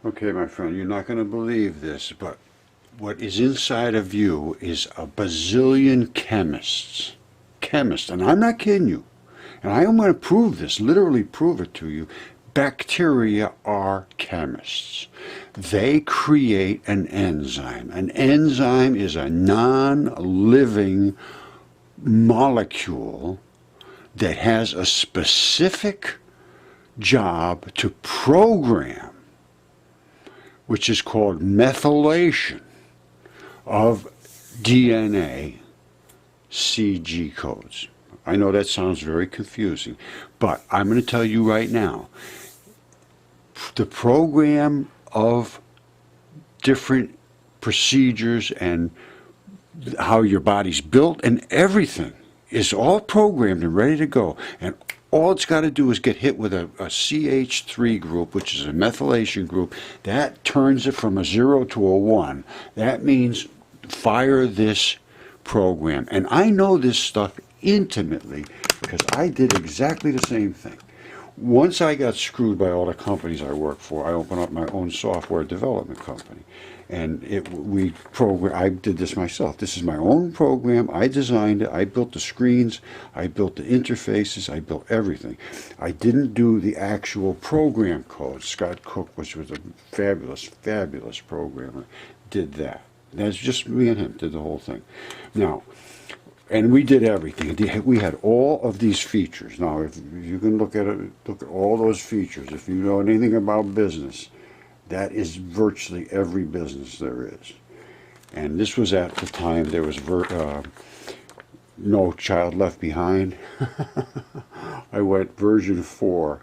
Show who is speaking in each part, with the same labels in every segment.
Speaker 1: Okay, my friend, you're not going to believe this, but what is inside of you is a bazillion chemists. Chemists, and I'm not kidding you. And I am going to prove this, literally prove it to you. Bacteria are chemists. They create an enzyme. An enzyme is a non-living molecule that has a specific job to program, which is called methylation of DNA CG codes. I know that sounds very confusing, but I'm going to tell you right now, the program of different procedures and how your body's built and everything is all programmed and ready to go. And all it's got to do is get hit with a CH3 group, which is a methylation group. That turns it from a 0 to a 1. That means fire this program. And I know this stuff intimately because I did exactly the same thing. Once I got screwed by all the companies I worked for, I opened up my own software development company. And I did this myself. This is my own program. I designed it. I built the screens. I built the interfaces. I built everything. I didn't do the actual program code. Scott Cook, which was a fabulous, fabulous programmer, did that. That's just me and him did the whole thing. Now, and we did everything. We had all of these features. Now, if you can look at it, look at all those features. If you know anything about business, that is virtually every business there is. And this was at the time there was no child left behind. I went version 4,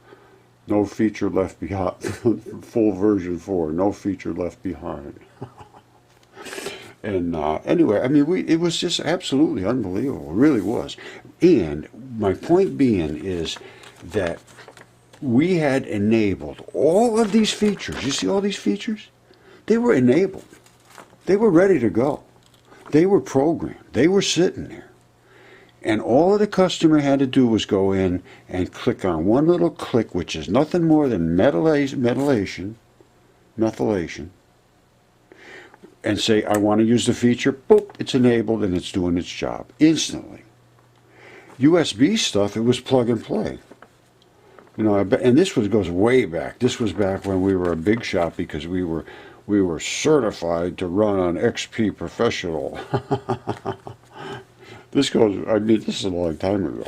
Speaker 1: no feature left behind. Full version 4, no feature left behind. And anyway, I mean, it was just absolutely unbelievable. It really was. And my point being is that we had enabled all of these features. You see all these features? They were enabled. They were ready to go. They were programmed. They were sitting there. And all the customer had to do was go in and click on one little click, which is nothing more than methylation, and say, I want to use the feature. Boop, it's enabled and it's doing its job instantly. USB stuff, it was plug and play. You know, and this goes way back. This was back when we were a big shop because we were certified to run on XP Professional. This is a long time ago.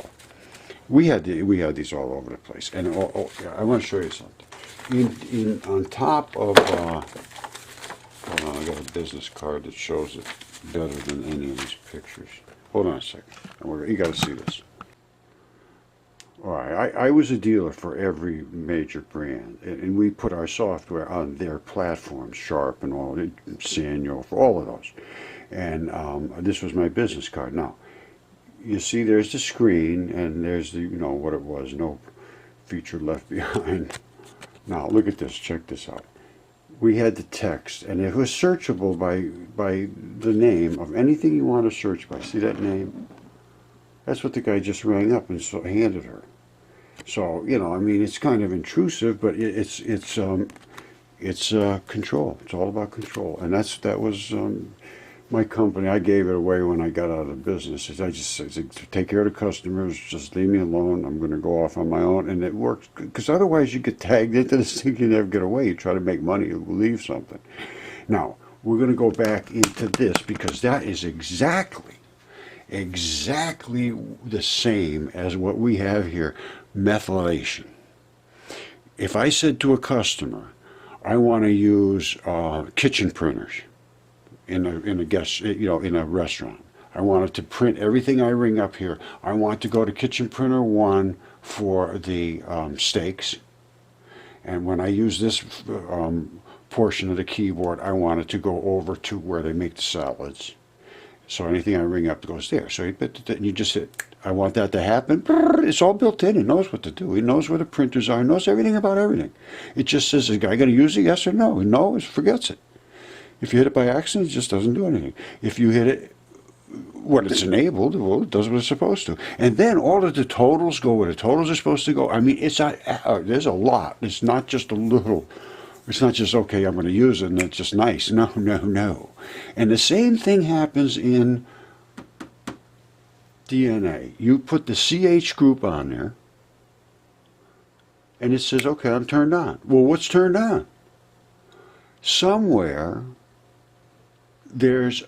Speaker 1: We had these all over the place, and I want to show you something. On top of, hold on, I got a business card that shows it better than any of these pictures. Hold on a second. You got to see this. All right, I was a dealer for every major brand, and we put our software on their platforms, Sharp and all, Sanyo, for all of those. And this was my business card. Now, you see there's the screen, and there's the, what it was, no feature left behind. Now, look at this, check this out. We had the text, and it was searchable by the name of anything you want to search by. See that name? That's what the guy just rang up and handed her. So, I mean, it's kind of intrusive, but it's control. It's all about control. And that was my company. I gave it away when I got out of business. I just said, take care of the customers, just leave me alone. I'm going to go off on my own. And it worked, because otherwise you get tagged into this thing, you never get away. You try to make money, you leave something. Now, we're going to go back into this, because that is exactly the same as what we have here, methylation. If I said to a customer, I want to use kitchen printers in a restaurant. I want it to print everything I ring up here. I want to go to kitchen printer 1 for the steaks, and when I use this portion of the keyboard, I want it to go over to where they make the salads. So anything I ring up goes there. So you just hit, I want that to happen. It's all built in. It knows what to do. It knows where the printers are. It knows everything about everything. It just says, is the guy going to use it, yes or no? And no, it forgets it. If you hit it by accident, it just doesn't do anything. If you hit it when it's enabled, well, it does what it's supposed to. And then all of the totals go where the totals are supposed to go. I mean, there's a lot. It's not just a little, It's not just, okay, I'm going to use it and it's just nice. No, no, no. And the same thing happens in DNA. You put the CH group on there, and it says, okay, I'm turned on. Well, what's turned on? Somewhere there's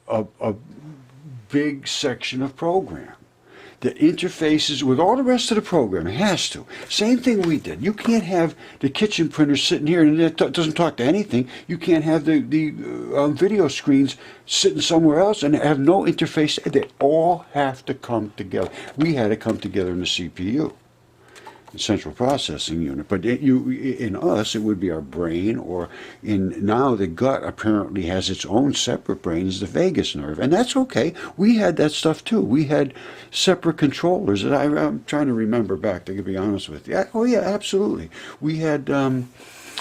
Speaker 1: a big section of program that interfaces with all the rest of the program. It has to. Same thing we did. You can't have the kitchen printer sitting here and it doesn't talk to anything. You can't have the video screens sitting somewhere else and have no interface. They all have to come together. We had to come together in the CPU. Central processing unit, but in us it would be our brain, or in now the gut apparently has its own separate brain, is the vagus nerve, and that's okay. We had that stuff too. We had separate controllers, and I'm trying to remember back, to be honest with you. Oh yeah, absolutely. We had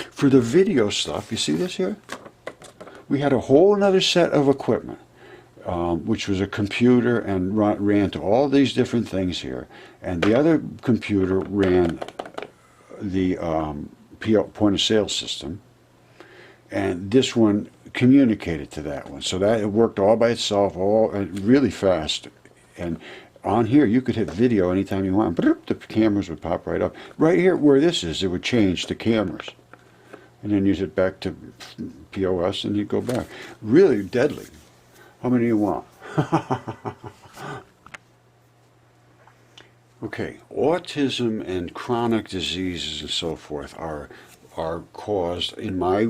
Speaker 1: for the video stuff. You see this here? We had a whole another set of equipment. Which was a computer and ran to all these different things here. And the other computer ran the point of sale system. And this one communicated to that one. So that it worked all by itself, all really fast. And on here, you could hit video anytime you want. But the cameras would pop right up. Right here where this is, it would change the cameras. And then you'd hit back to POS and you'd go back. Really deadly. How many do you want? Okay, autism and chronic diseases and so forth are caused, in my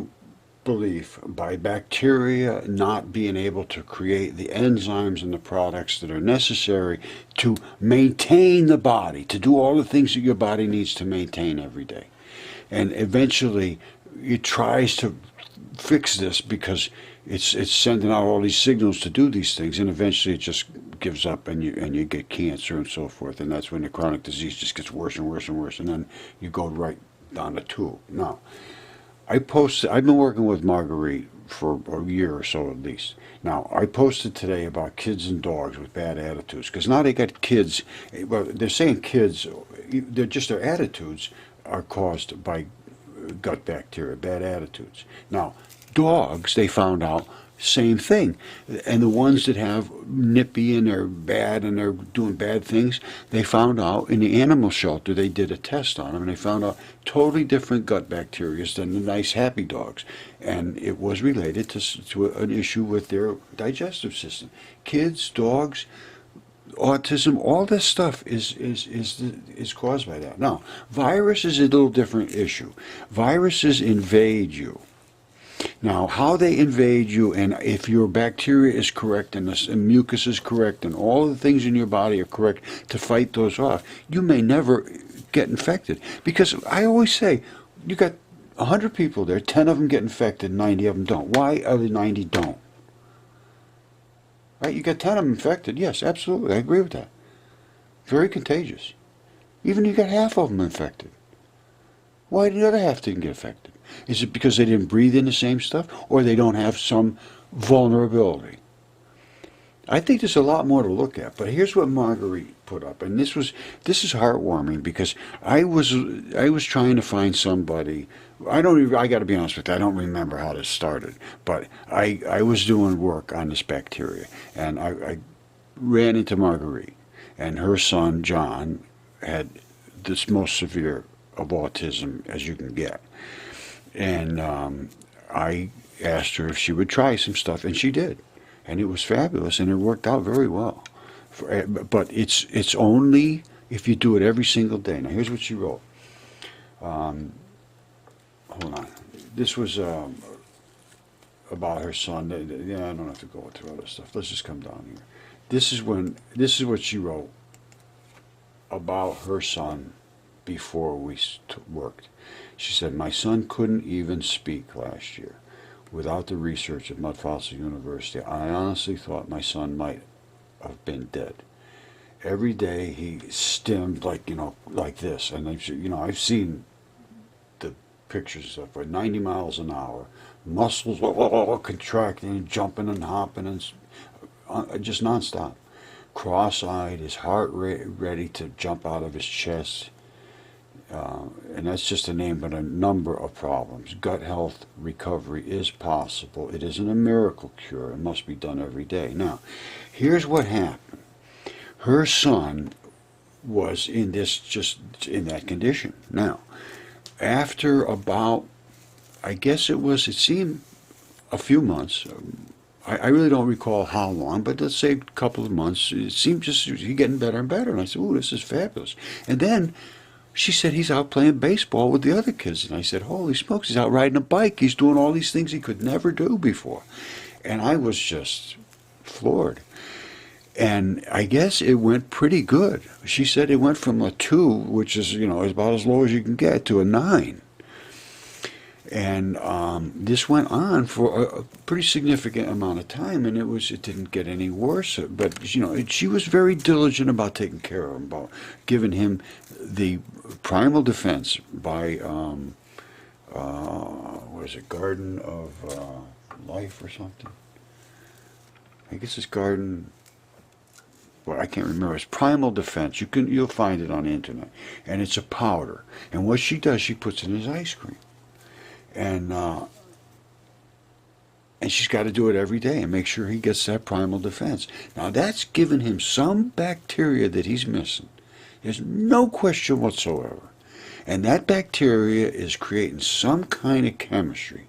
Speaker 1: belief, by bacteria not being able to create the enzymes and the products that are necessary to maintain the body, to do all the things that your body needs to maintain every day. And eventually it tries to fix this because it's sending out all these signals to do these things, and eventually it just gives up, and you get cancer and so forth, and that's when the chronic disease just gets worse and worse and worse, and then you go right down the tube. Now, I've been working with Marguerite for a year or so at least. Now, I posted today about kids and dogs with bad attitudes, because now they got kids, well, they're saying kids, their attitudes are caused by gut bacteria, bad attitudes. Now, dogs, they found out, same thing. And the ones that have nippy and they're bad and they're doing bad things, they found out in the animal shelter, they did a test on them, and they found out totally different gut bacteria than the nice happy dogs. And it was related to an issue with their digestive system. Kids, dogs, autism, all this stuff is caused by that. Now, virus is a little different issue. Viruses invade you. Now, how they invade you, and if your bacteria is correct and the mucus is correct and all the things in your body are correct to fight those off, you may never get infected. Because I always say, you got 100 people there, 10 of them get infected, 90 of them don't. Why are the 90 don't? Right? You got 10 of them infected. Yes, absolutely. I agree with that. Very contagious. Even you got half of them infected. Why did the other half didn't get affected? Is it because they didn't breathe in the same stuff, or they don't have some vulnerability? I think there's a lot more to look at, but here's what Marguerite put up, and this is heartwarming, because I was trying to find somebody. I got to be honest with you, I don't remember how this started, but I was doing work on this bacteria, and I ran into Marguerite, and her son John had this most severe of autism as you can get. And I asked her if she would try some stuff, and she did. And it was fabulous, and it worked out very well. But it's only if you do it every single day. Now, here's what she wrote. Hold on. This was about her son. Yeah, I don't have to go through other stuff. Let's just come down here. This is what she wrote about her son before we worked. She said, my son couldn't even speak last year. Without the research at Mudfossil University, I honestly thought my son might have been dead. Every day he stimmed like this. And I've seen the pictures of it, 90 miles an hour, muscles contracting, jumping and hopping, and just nonstop. Cross-eyed, his heart ready to jump out of his chest. and that's just a name, but a number of problems. Gut health recovery is possible. It isn't a miracle cure. It must be done every day. Now, here's what happened. Her son was just in that condition. Now, after about, it seemed a few months. I really don't recall how long, but let's say a couple of months. It seemed just he getting better and better. And I said, "Ooh, this is fabulous." And then she said he's out playing baseball with the other kids. And I said, "Holy smokes, he's out riding a bike. He's doing all these things he could never do before." And I was just floored. And I guess it went pretty good. She said it went from a 2, which is, about as low as you can get, to a 9. And this went on for a pretty significant amount of time, and it didn't get any worse. But she was very diligent about taking care of him, about giving him the primal defense by what is it, Garden of Life or something? I guess it's Garden. Well, I can't remember. It's Primal Defense. You'll find it on the internet, and it's a powder. And what she does, she puts it in his ice cream. And she's got to do it every day and make sure he gets that primal defense. Now, that's given him some bacteria that he's missing. There's no question whatsoever. And that bacteria is creating some kind of chemistry,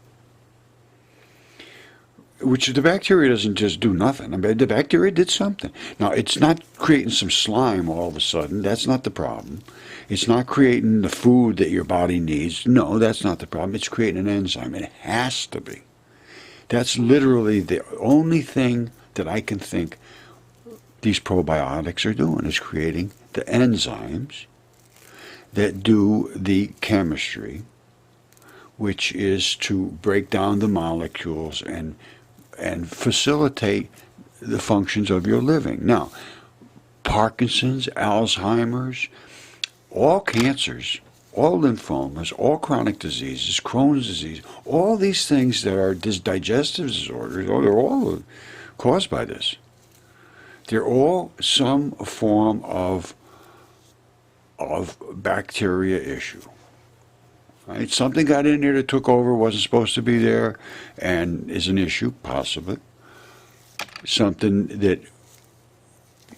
Speaker 1: which the bacteria doesn't just do nothing. I mean, the bacteria did something. Now, it's not creating some slime all of a sudden. That's not the problem. It's not creating the food that your body needs. No, that's not the problem. It's creating an enzyme. It has to be. That's literally the only thing that I can think these probiotics are doing, is creating the enzymes that do the chemistry, which is to break down the molecules and facilitate the functions of your living. Now, Parkinson's, Alzheimer's, all cancers, all lymphomas, all chronic diseases, Crohn's disease, all these things that are digestive disorders, they're all caused by this. They're all some form of bacteria issue. Right? Something got in there that took over, wasn't supposed to be there, and is an issue, possibly. Something that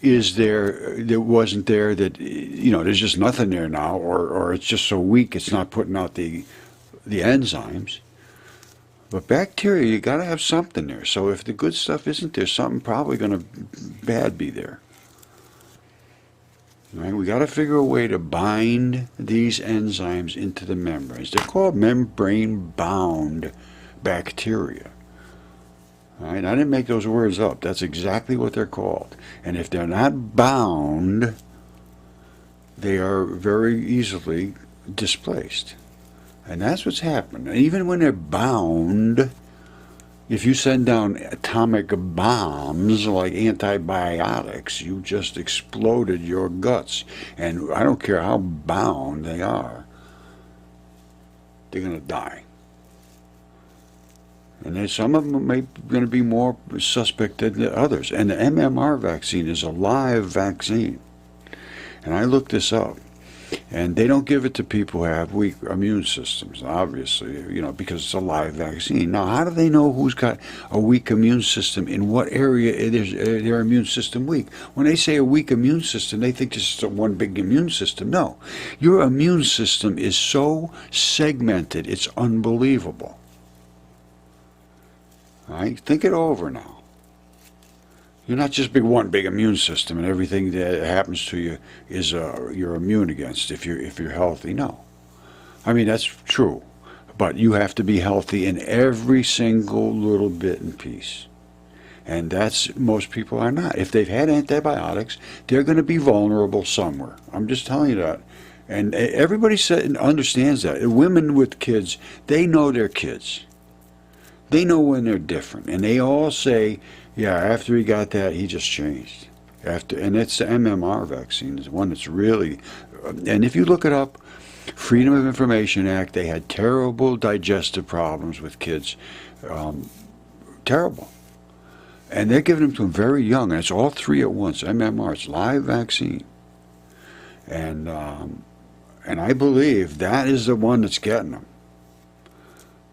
Speaker 1: is there that wasn't there, that there's just nothing there now, or it's just so weak it's not putting out the enzymes. But bacteria, you got to have something there. So if the good stuff isn't there, something probably going to bad be there. Right? We got to figure a way to bind these enzymes into the membranes. They're called membrane-bound bacteria. Right? I didn't make those words up. That's exactly what they're called. And if they're not bound, they are very easily displaced. And that's what's happened. And even when they're bound, if you send down atomic bombs like antibiotics, you just exploded your guts. And I don't care how bound they are, they're going to die. And then some of them are going to be more suspect than the others. And the MMR vaccine is a live vaccine. And I looked this up. And they don't give it to people who have weak immune systems, obviously, because it's a live vaccine. Now, how do they know who's got a weak immune system, in what area is their immune system weak? When they say a weak immune system, they think it's just one big immune system. No. Your immune system is so segmented, it's unbelievable. All right? Think it over now. You're not just one big immune system, and everything that happens to you is you're immune against if you're healthy. No, I mean that's true, but you have to be healthy in every single little bit and piece, and that's most people are not. If they've had antibiotics, they're going to be vulnerable somewhere. I'm just telling you that, and everybody understands that. Women with kids, they know their kids. They know when they're different, and they all say, yeah, after he got that, he just changed. And it's the MMR vaccine, is one that's really, and if you look it up, Freedom of Information Act, they had terrible digestive problems with kids, terrible. And they're giving them to them very young, and it's all 3 at once, MMR, it's live vaccine. And And I believe that is the one that's getting them.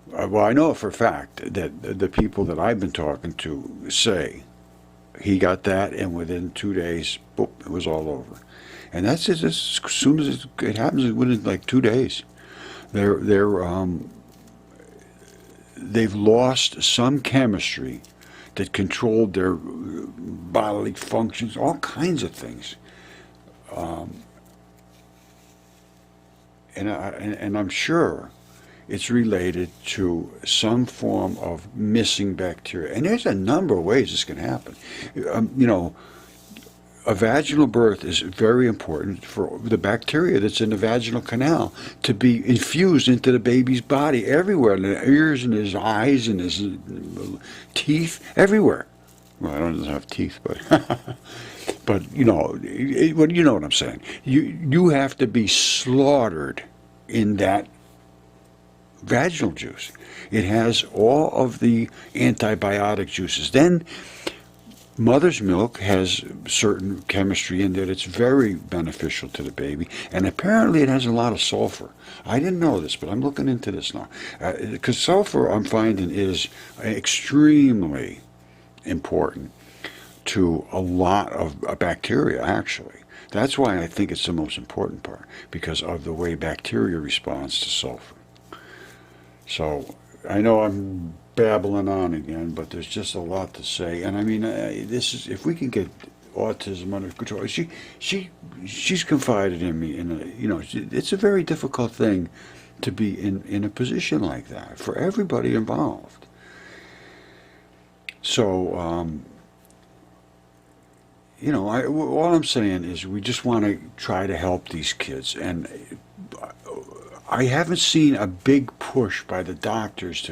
Speaker 1: Well, I know for a fact that the people that I've been talking to say he got that, and within 2 days, boop, it was all over. And that's just as soon as it happens, within like 2 days. They've lost some chemistry that controlled their bodily functions, all kinds of things. And I'm sure it's related to some form of missing bacteria. And there's a number of ways this can happen. A vaginal birth is very important for the bacteria that's in the vaginal canal to be infused into the baby's body everywhere, in the ears and his eyes and his teeth, everywhere. Well, I don't have teeth, but you know what I'm saying. You have to be slaughtered in that vaginal juice. It has all of the antibiotic juices. Then mother's milk has certain chemistry in there that's very beneficial to the baby, and apparently it has a lot of sulfur. I didn't know this, but I'm looking into this now. Because sulfur, I'm finding, is extremely important to a lot of bacteria, actually. That's why I think it's the most important part, because of the way bacteria responds to sulfur. So I know I'm babbling on again, but there's just a lot to say. And I mean, this is, if we can get autism under control. She's confided in me, it's a very difficult thing to be in a position like that for everybody involved. So, all I'm saying is we just want to try to help these kids. And I haven't seen a big push by the doctors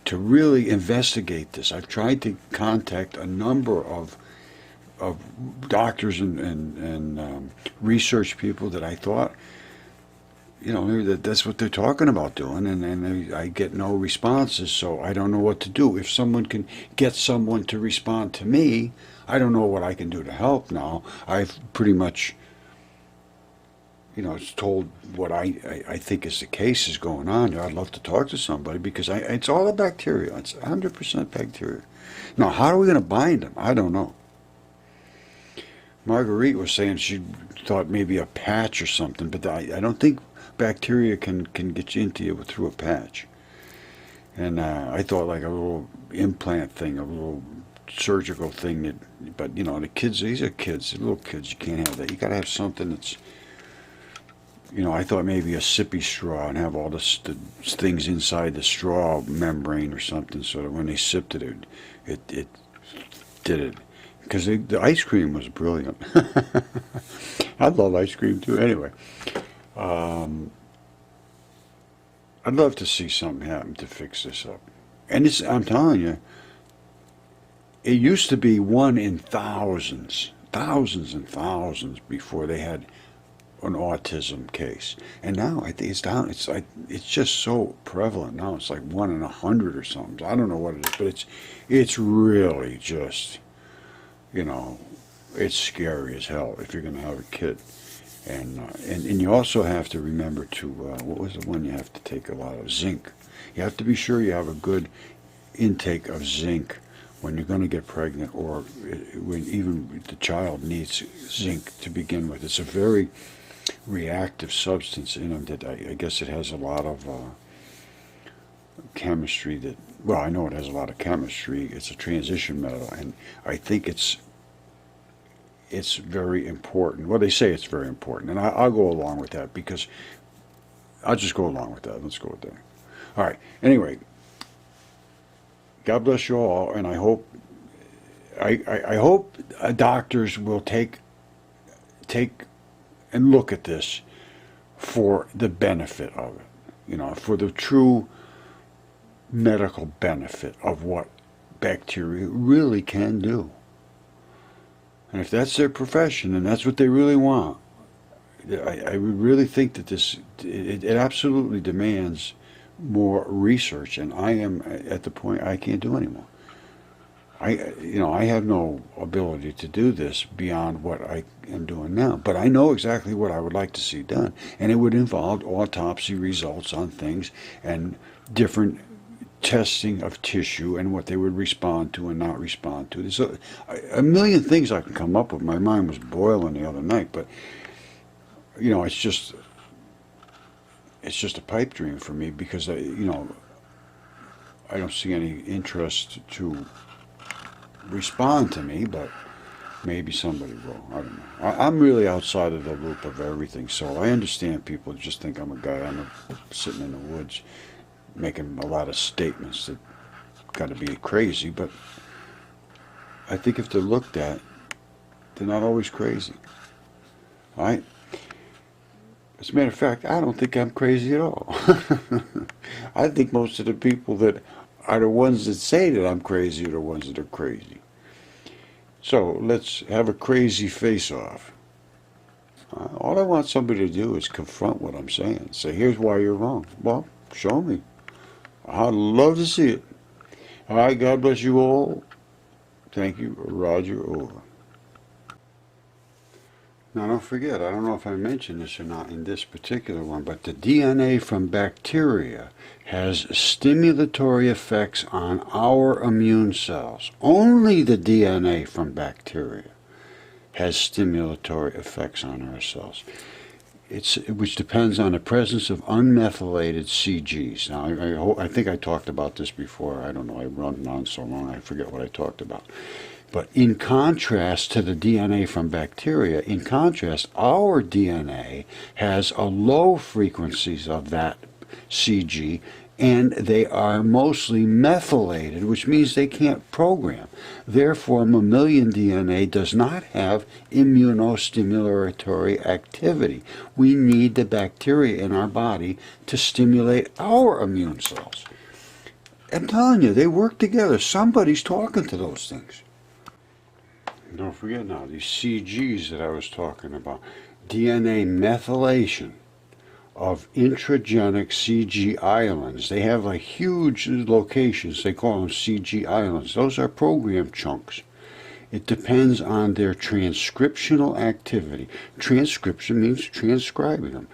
Speaker 1: to really investigate this. I've tried to contact a number of doctors and research people that I thought, that's what they're talking about doing, and I get no responses, so I don't know what to do. If someone can get someone to respond to me, I don't know what I can do to help now. I've pretty much, it's told what I think is the case is going on here. I'd love to talk to somebody because it's all a bacteria. It's 100% bacteria. Now, how are we going to bind them? I don't know. Marguerite was saying she thought maybe a patch or something, but I don't think bacteria can get you into you through a patch. And I thought like a little implant thing, a little surgical thing. But the kids, these are kids, little kids. You can't have that. You got to have something that's, I thought maybe a sippy straw and have all the things inside the straw membrane or something, so that when they sipped it, it did it. Because the ice cream was brilliant. I love ice cream too. Anyway, I'd love to see something happen to fix this up. And I'm telling you, it used to be 1 in thousands and thousands before they had an autism case. And now I think it's down. It's just so prevalent now. It's like 1 in 100 or something. I don't know what it is, but it's really just, it's scary as hell if you're going to have a kid. And you also have to remember to, what was the one you have to take a lot of? Zinc. You have to be sure you have a good intake of zinc when you're going to get pregnant, or when even the child needs zinc to begin with. It's a very reactive substance in them that I guess it has a lot of chemistry that, well, I know it has a lot of chemistry. It's a transition metal, and I think it's very important. Well, they say it's very important, and I'll go along with that, because I'll just go along with that. Let's go with that. All right. Anyway, God bless you all, and I hope doctors will take and look at this for the benefit of it, for the true medical benefit of what bacteria really can do. And if that's their profession and that's what they really want, I really think that it absolutely demands more research, and I am at the point I can't do anymore. I have no ability to do this beyond what I am doing now. But I know exactly what I would like to see done, and it would involve autopsy results on things and different testing of tissue and what they would respond to and not respond to. There's a million things I can come up with. My mind was boiling the other night, but it's just a pipe dream for me because I don't see any interest to respond to me, but maybe somebody will. I don't know. I'm really outside of the loop of everything, so I understand people just think I'm a guy sitting in the woods making a lot of statements that got to be crazy, but I think if they're looked at, they're not always crazy. All right? As a matter of fact, I don't think I'm crazy at all. I think most of the people that are the ones that say that I'm crazy are the ones that are crazy. So let's have a crazy face-off. All I want somebody to do is confront what I'm saying. Say, here's why you're wrong. Well, show me. I'd love to see it. All right, God bless you all. Thank you, Roger, over. Now don't forget, I don't know if I mentioned this or not in this particular one, but the DNA from bacteria has stimulatory effects on our immune cells. Only the DNA from bacteria has stimulatory effects on our cells. Which depends on the presence of unmethylated CGs. Now, I think I talked about this before. I don't know. I run on so long, I forget what I talked about. But in contrast to the DNA from bacteria, in contrast, our DNA has a low frequencies of that CG, and they are mostly methylated, which means they can't program. Therefore, mammalian DNA does not have immunostimulatory activity. We need the bacteria in our body to stimulate our immune cells. I'm telling you, they work together. Somebody's talking to those things. Don't forget now, these CGs that I was talking about, DNA methylation of intragenic CG islands. They have like huge locations. They call them CG islands. Those are program chunks. It depends on their transcriptional activity. Transcription means transcribing them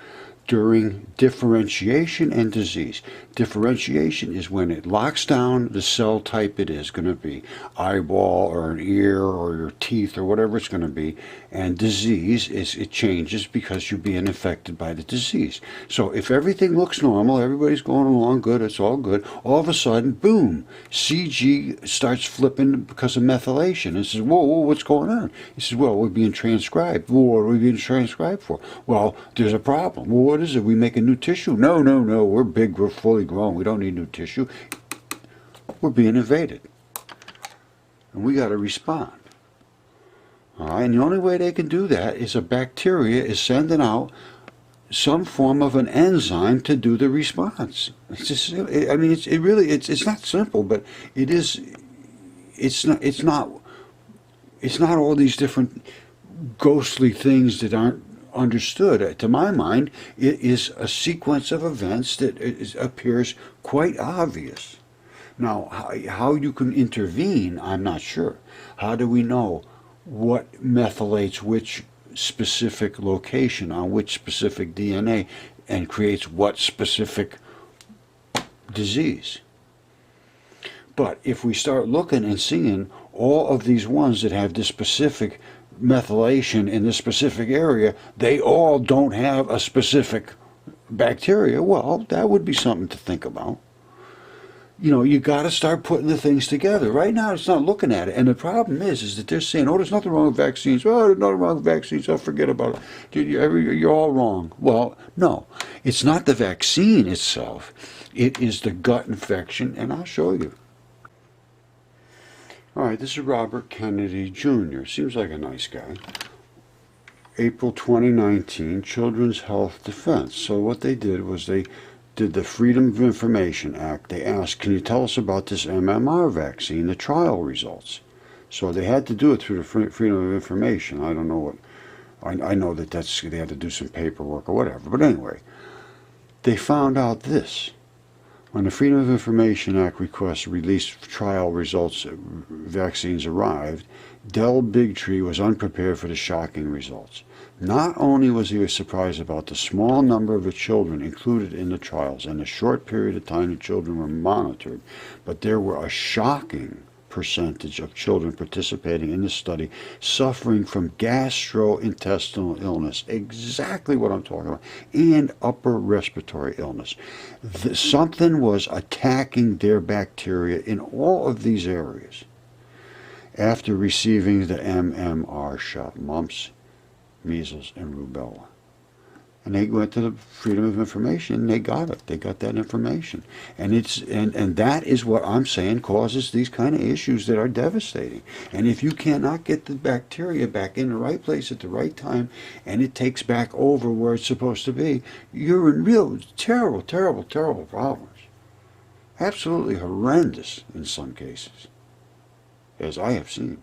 Speaker 1: during differentiation and disease. Differentiation is when it locks down the cell type it is going to be, eyeball or an ear or your teeth or whatever it's going to be, and disease is it changes because you're being affected by the disease. So if everything looks normal, everybody's going along good, it's all good, all of a sudden, boom, CG starts flipping because of methylation. It says, whoa, what's going on? He says, well, we're being transcribed. Well, what are we being transcribed for? Well, there's a problem. Well, what is it? We make a new tissue? No, we're big, we're fully grown, we don't need new tissue. We're being invaded. And we got to respond. All right, and the only way they can do that is a bacteria is sending out some form of an enzyme to do the response. It's just, I mean, it's not simple, but it is. It's not all these different ghostly things that aren't understood. To my mind, it is a sequence of events that appears quite obvious. Now, how you can intervene, I'm not sure. How do we know what methylates which specific location on which specific DNA and creates what specific disease? But if we start looking and seeing all of these ones that have this specific methylation in this specific area, they all don't have a specific bacteria, well, that would be something to think about. You got to start putting the things together. Right now, it's not looking at it. And the problem is that they're saying, oh, there's nothing wrong with vaccines. Oh, there's nothing wrong with vaccines. I'll forget about it. You're all wrong. Well, no. It's not the vaccine itself. It is the gut infection, and I'll show you. All right, this is Robert Kennedy Jr. Seems like a nice guy. April 2019, Children's Health Defense. So what they did was they did the Freedom of Information Act. They asked, can you tell us about this MMR vaccine, the trial results? So they had to do it through the Freedom of Information. I don't know what, I know that they had to do some paperwork or whatever. But anyway, they found out this. When the Freedom of Information Act request released trial results, vaccines arrived, Del Bigtree was unprepared for the shocking results. Not only was he surprised about the small number of the children included in the trials and the short period of time the children were monitored, but there were a shocking percentage of children participating in the study suffering from gastrointestinal illness, exactly what I'm talking about, and upper respiratory illness. Something was attacking their bacteria in all of these areas after receiving the MMR shot, mumps, measles, and rubella. And they went to the Freedom of Information and they got it. They got that information. And that is what I'm saying causes these kind of issues that are devastating. And if you cannot get the bacteria back in the right place at the right time and it takes back over where it's supposed to be, you're in real terrible, terrible, terrible problems. Absolutely horrendous in some cases, as I have seen.